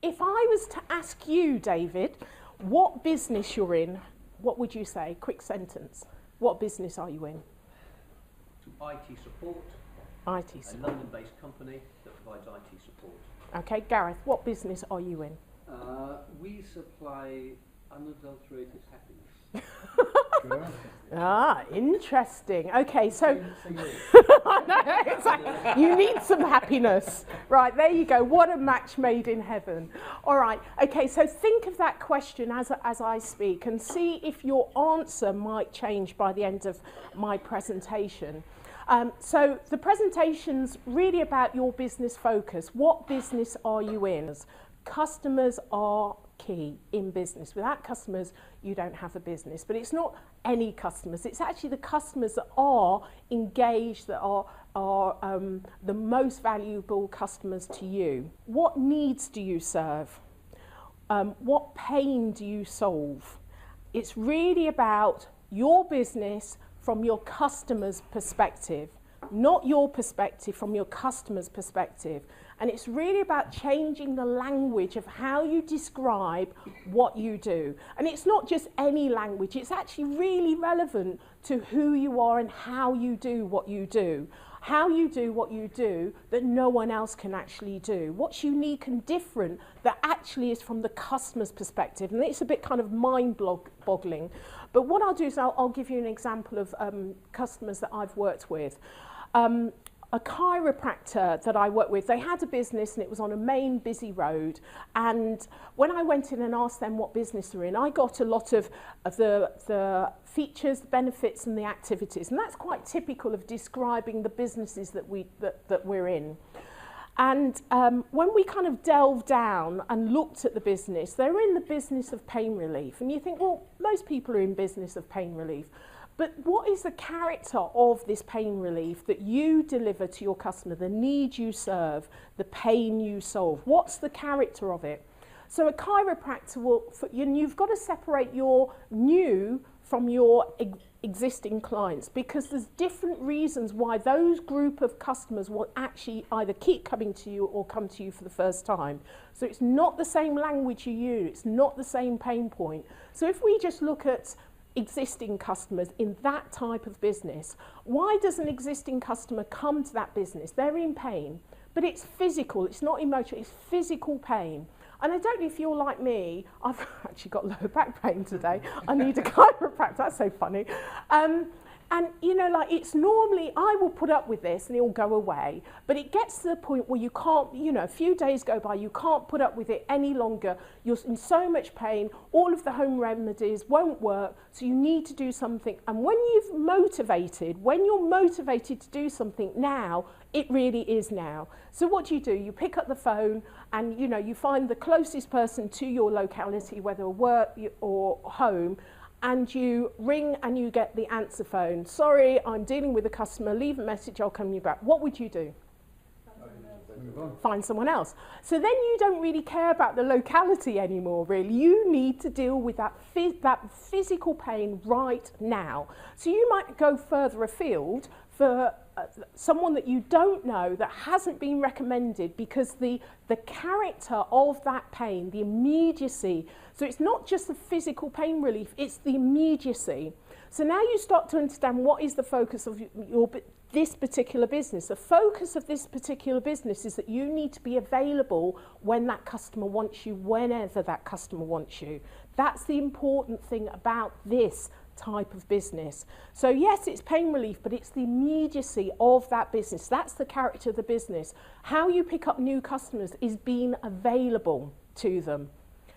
if I was to ask you, David, what business you're in, what would you say? Quick sentence. What business are you in? To IT support. IT support. A London-based company that provides IT support. Okay, Gareth, what business are you in? We supply unadulterated happiness. Ah, interesting. Okay, so I know, it's like, you need some happiness. Right, there you go. What a match made in heaven. All right, okay, so think of that question as I speak and see if your answer might change by the end of my presentation. So the presentation's really about your business focus. What business are you in? Customers are key in business. Without customers, you don't have a business. But it's not any customers. It's actually the customers that are engaged, that are the most valuable customers to you. What needs do you serve? What pain do you solve? It's really about your business from your customer's perspective, not your perspective, from your customer's perspective. And it's really about changing the language of how you describe what you do. And it's not just any language, it's actually really relevant to who you are and how you do what you do. How you do what you do that no one else can actually do. What's unique and different that actually is from the customer's perspective. And it's a bit kind of mind-boggling. But what I'll do is I'll give you an example of customers that I've worked with. A chiropractor that I worked with, they had a business and it was on a main busy road. And when I went in and asked them what business they're in, I got a lot of the features, the benefits and the activities. And that's quite typical of describing the businesses that we're in. And when we kind of delved down and looked at the business, they're in the business of pain relief. And you think, well, most people are in business of pain relief. But what is the character of this pain relief that you deliver to your customer, the need you serve, the pain you solve? What's the character of it? So a chiropractor will, you've got to separate your new from your existing clients, because there's different reasons why those group of customers will actually either keep coming to you or come to you for the first time. So it's not the same language you use, it's not the same pain point. So if we just look at existing customers in that type of business, why does an existing customer come to that business? They're in pain, but it's physical, it's not emotional, it's physical pain. And I don't know if you're like me, I've actually got lower back pain today, I need a chiropractor, that's so funny. And you know, like, it's normally, I will put up with this and it'll go away, but it gets to the point where you can't, you know, a few days go by, you can't put up with it any longer, you're in so much pain, all of the home remedies won't work, so you need to do something. And when you're motivated to do something now, it really is now. So what do? You pick up the phone and, you know, you find the closest person to your locality, whether work or home, and you ring and you get the answer phone. Sorry, I'm dealing with a customer, leave a message, I'll come you back. What would you do? Find someone else. So then you don't really care about the locality anymore, really. You need to deal with that physical pain right now. So you might go further afield for someone that you don't know, that hasn't been recommended, because the character of that pain, the immediacy, so it's not just the physical pain relief, it's the immediacy. So now you start to understand what is the focus of this particular business. The focus of this particular business is that you need to be available when that customer wants you, whenever that customer wants you. That's the important thing about this type of business. So yes, it's pain relief, but it's the immediacy of that business. That's the character of the business. How you pick up new customers is being available to them.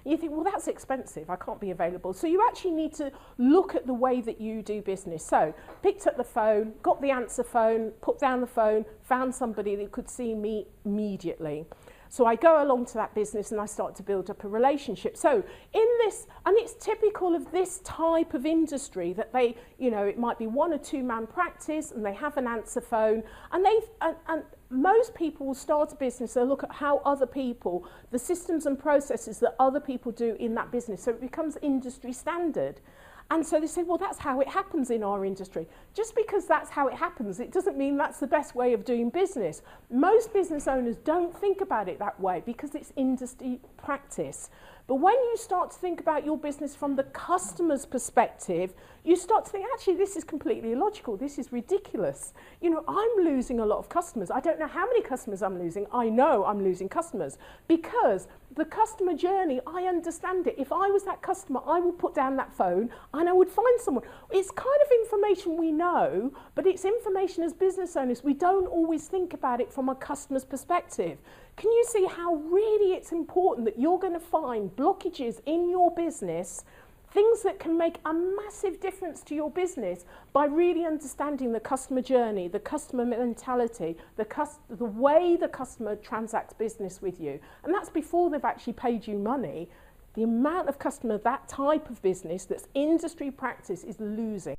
You think, well, that's expensive, I can't be available. So you actually need to look at the way that you do business. So picked up the phone, got the answer phone, put down the phone, found somebody that could see me immediately. So I go along to that business and I start to build up a relationship. So in this, and it's typical of this type of industry that they, you know, it might be 1 or 2 man practice and they have an answer phone, and and most people will start a business, they'll look at how other people, the systems and processes that other people do in that business. So it becomes industry standard. And so they say, well, that's how it happens in our industry. Just because that's how it happens, it doesn't mean that's the best way of doing business. Most business owners don't think about it that way because it's industry practice. But when you start to think about your business from the customer's perspective, you start to think, actually, this is completely illogical. This is ridiculous. You know, I'm losing a lot of customers. I don't know how many customers I'm losing. I know I'm losing customers because the customer journey, I understand it. If I was that customer, I would put down that phone and I would find someone. It's kind of information we know, but it's information as business owners. We don't always think about it from a customer's perspective. Can you see how really it's important that you're going to find blockages in your business, things that can make a massive difference to your business by really understanding the customer journey, the customer mentality, the way the customer transacts business with you. And that's before they've actually paid you money. The amount of customer that type of business that's industry practice is losing.